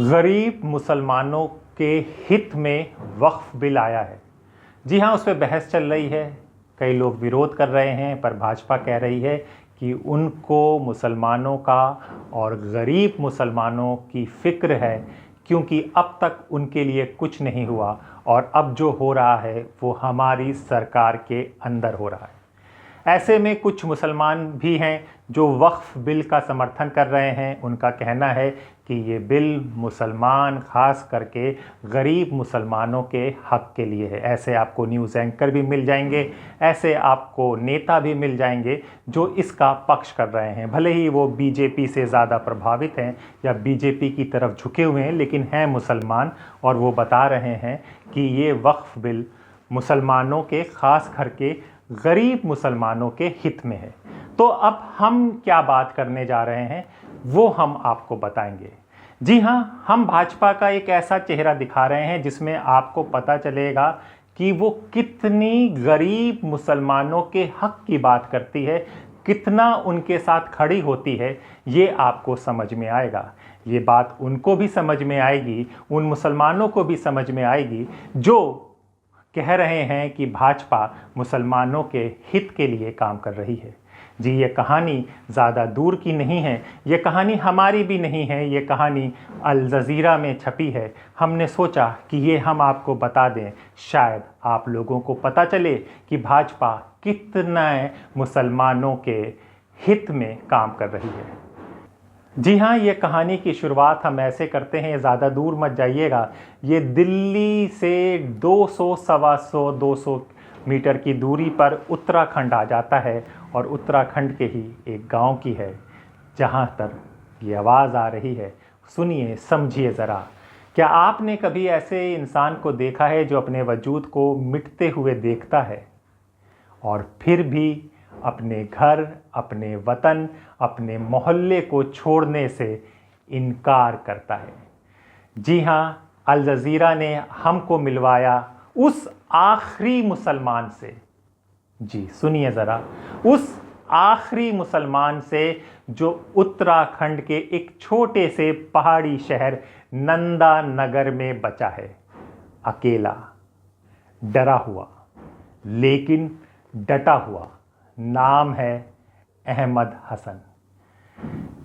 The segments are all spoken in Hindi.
गरीब मुसलमानों के हित में वक्फ बिल आया है। जी हाँ, उस पर बहस चल रही है। कई लोग विरोध कर रहे हैं, पर भाजपा कह रही है कि उनको मुसलमानों का और गरीब मुसलमानों की फ़िक्र है, क्योंकि अब तक उनके लिए कुछ नहीं हुआ और अब जो हो रहा है वो हमारी सरकार के अंदर हो रहा है। ऐसे में कुछ मुसलमान भी हैं जो वक्फ बिल का समर्थन कर रहे हैं। उनका कहना है कि ये बिल मुसलमान, ख़ास करके गरीब मुसलमानों के हक़ के लिए है। ऐसे आपको न्यूज़ एंकर भी मिल जाएंगे, ऐसे आपको नेता भी मिल जाएंगे जो इसका पक्ष कर रहे हैं। भले ही वो बीजेपी से ज़्यादा प्रभावित हैं या बीजेपी की तरफ झुके हुए हैं, लेकिन हैं मुसलमान, और वो बता रहे हैं कि ये वक्फ बिल मुसलमानों के, ख़ास करके गरीब मुसलमानों के हित में है। तो अब हम क्या बात करने जा रहे हैं वो हम आपको बताएंगे। जी हाँ, हम भाजपा का एक ऐसा चेहरा दिखा रहे हैं जिसमें आपको पता चलेगा कि वो कितनी गरीब मुसलमानों के हक की बात करती है, कितना उनके साथ खड़ी होती है। ये आपको समझ में आएगा। ये बात उनको भी समझ में आएगी, उन मुसलमानों को भी समझ में आएगी जो कह रहे हैं कि भाजपा मुसलमानों के हित के लिए काम कर रही है। जी, ये कहानी ज़्यादा दूर की नहीं है, ये कहानी हमारी भी नहीं है, ये कहानी अल जज़ीरा में छपी है। हमने सोचा कि ये हम आपको बता दें, शायद आप लोगों को पता चले कि भाजपा कितना मुसलमानों के हित में काम कर रही है। जी हाँ, ये कहानी की शुरुआत हम ऐसे करते हैं, ज़्यादा दूर मत जाइएगा। ये दिल्ली से 200, सवा 100, 200 मीटर की दूरी पर उत्तराखंड आ जाता है, और उत्तराखंड के ही एक गांव की है जहां तक ये आवाज़ आ रही है। सुनिए, समझिए ज़रा। क्या आपने कभी ऐसे इंसान को देखा है जो अपने वजूद को मिटते हुए देखता है और फिर भी अपने घर, अपने वतन, अपने मोहल्ले को छोड़ने से इनकार करता है? जी हाँ, अल जज़ीरा ने हमको मिलवाया उस आखिरी मुसलमान से। जी सुनिए ज़रा, उस आखिरी मुसलमान से जो उत्तराखंड के एक छोटे से पहाड़ी शहर नंदा नगर में बचा है, अकेला, डरा हुआ, लेकिन डटा हुआ। नाम है अहमद हसन।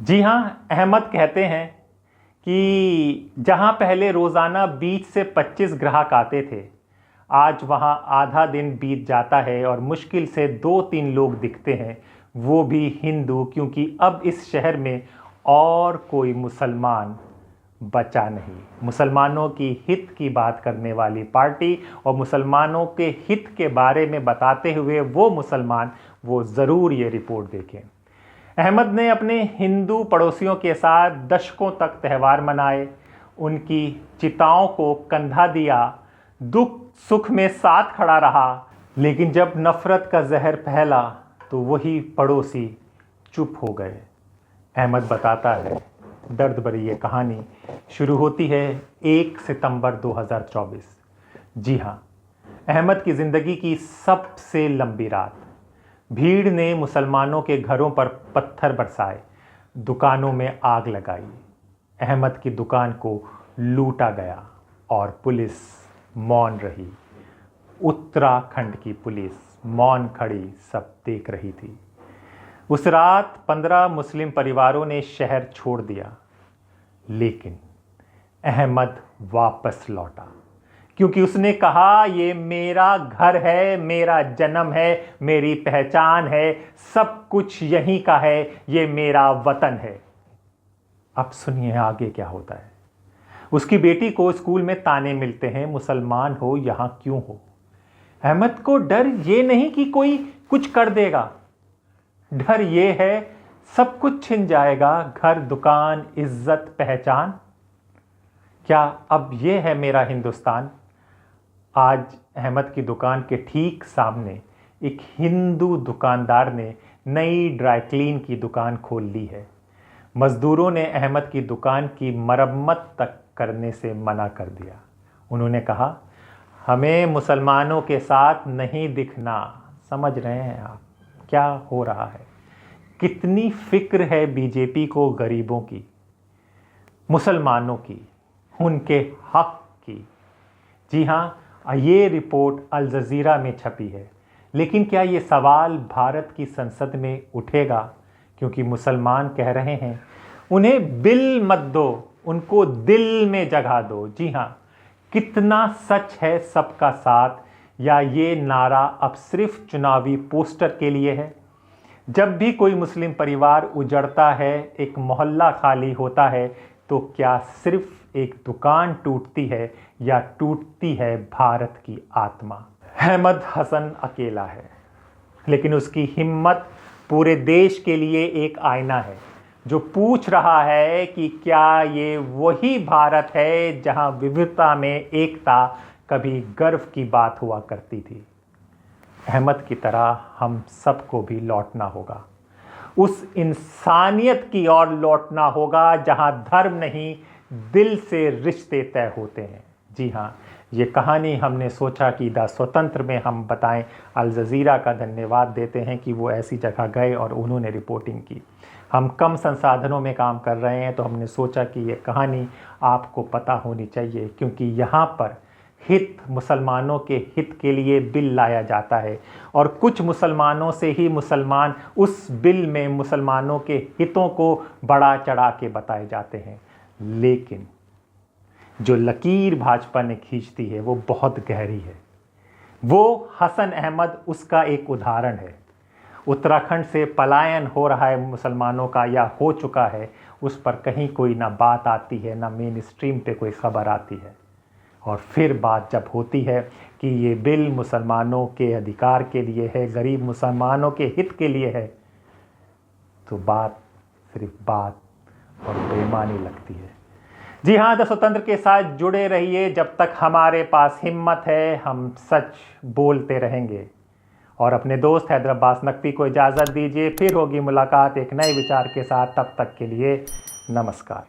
जी हाँ, अहमद कहते हैं कि जहाँ पहले रोज़ाना 20 से 25 ग्राहक आते थे, आज वहाँ आधा दिन बीत जाता है और मुश्किल से 2-3 लोग दिखते हैं, वो भी हिंदू, क्योंकि अब इस शहर में और कोई मुसलमान बचा नहीं। मुसलमानों की हित की बात करने वाली पार्टी और मुसलमानों के हित के बारे में बताते हुए वो मुसलमान, वो ज़रूर ये रिपोर्ट देखें। अहमद ने अपने हिंदू पड़ोसियों के साथ दशकों तक त्यौहार मनाए, उनकी चिताओं को कंधा दिया, दुख सुख में साथ खड़ा रहा, लेकिन जब नफ़रत का जहर फैला तो वही पड़ोसी चुप हो गए। अहमद बताता है, दर्द भरी ये कहानी शुरू होती है 1 सितंबर 2024। जी हाँ, अहमद की ज़िंदगी की सबसे लंबी रात। भीड़ ने मुसलमानों के घरों पर पत्थर बरसाए, दुकानों में आग लगाई, अहमद की दुकान को लूटा गया और पुलिस मौन रही। उत्तराखंड की पुलिस मौन खड़ी, सब देख रही थी। उस रात 15 मुस्लिम परिवारों ने शहर छोड़ दिया, लेकिन अहमद वापस लौटा, क्योंकि उसने कहा, ये मेरा घर है, मेरा जन्म है, मेरी पहचान है, सब कुछ यहीं का है, ये मेरा वतन है। अब सुनिए आगे क्या होता है। उसकी बेटी को स्कूल में ताने मिलते हैं, मुसलमान हो यहाँ क्यों हो। अहमद को डर ये नहीं कि कोई कुछ कर देगा, डर ये है सब कुछ छिन जाएगा, घर, दुकान, इज्जत, पहचान। क्या अब ये है मेरा हिंदुस्तान? आज अहमद की दुकान के ठीक सामने एक हिंदू दुकानदार ने नई ड्राई क्लीन की दुकान खोल ली है। मज़दूरों ने अहमद की दुकान की मरम्मत तक करने से मना कर दिया। उन्होंने कहा, हमें मुसलमानों के साथ नहीं दिखना। समझ रहे हैं आप क्या हो रहा है? कितनी फिक्र है बीजेपी को गरीबों की, मुसलमानों की, उनके हक की। जी हाँ, ये रिपोर्ट अल जज़ीरा में छपी है। लेकिन क्या ये सवाल भारत की संसद में उठेगा? क्योंकि मुसलमान कह रहे हैं उन्हें बिल मत दो, उनको दिल में जगह दो। जी हाँ, कितना सच है सबका साथ, या ये नारा अब सिर्फ चुनावी पोस्टर के लिए है? जब भी कोई मुस्लिम परिवार उजड़ता है, एक मोहल्ला खाली होता है, तो क्या सिर्फ एक दुकान टूटती है या टूटती है भारत की आत्मा? अहमद हसन अकेला है, लेकिन उसकी हिम्मत पूरे देश के लिए एक आईना है जो पूछ रहा है कि क्या ये वही भारत है जहां विविधता में एकता कभी गर्व की बात हुआ करती थी। अहमद की तरह हम सबको भी लौटना होगा, उस इंसानियत की ओर लौटना होगा जहां धर्म नहीं, दिल से रिश्ते तय होते हैं। जी हाँ, ये कहानी हमने सोचा कि द स्वतंत्र में हम बताएं। अल जज़ीरा का धन्यवाद देते हैं कि वो ऐसी जगह गए और उन्होंने रिपोर्टिंग की। हम कम संसाधनों में काम कर रहे हैं, तो हमने सोचा कि ये कहानी आपको पता होनी चाहिए, क्योंकि यहाँ पर हित, मुसलमानों के हित के लिए बिल लाया जाता है और कुछ मुसलमानों से ही मुसलमान उस बिल में मुसलमानों के हितों को बढ़ा चढ़ा के बताए जाते हैं। लेकिन जो लकीर भाजपा ने खींचती है वो बहुत गहरी है। वो हसन अहमद उसका एक उदाहरण है। उत्तराखंड से पलायन हो रहा है मुसलमानों का या हो चुका है, उस पर कहीं कोई ना बात आती है, ना मेन स्ट्रीम पे कोई खबर आती है। और फिर बात जब होती है कि ये बिल मुसलमानों के अधिकार के लिए है, गरीब मुसलमानों के हित के लिए है, तो बात सिर्फ बात और बेईमानी लगती है। जी हाँ, द स्वतंत्र के साथ जुड़े रहिए। जब तक हमारे पास हिम्मत है, हम सच बोलते रहेंगे। और अपने दोस्त हैदर अब्बास नकवी को इजाज़त दीजिए। फिर होगी मुलाकात एक नए विचार के साथ। तब तक के लिए नमस्कार।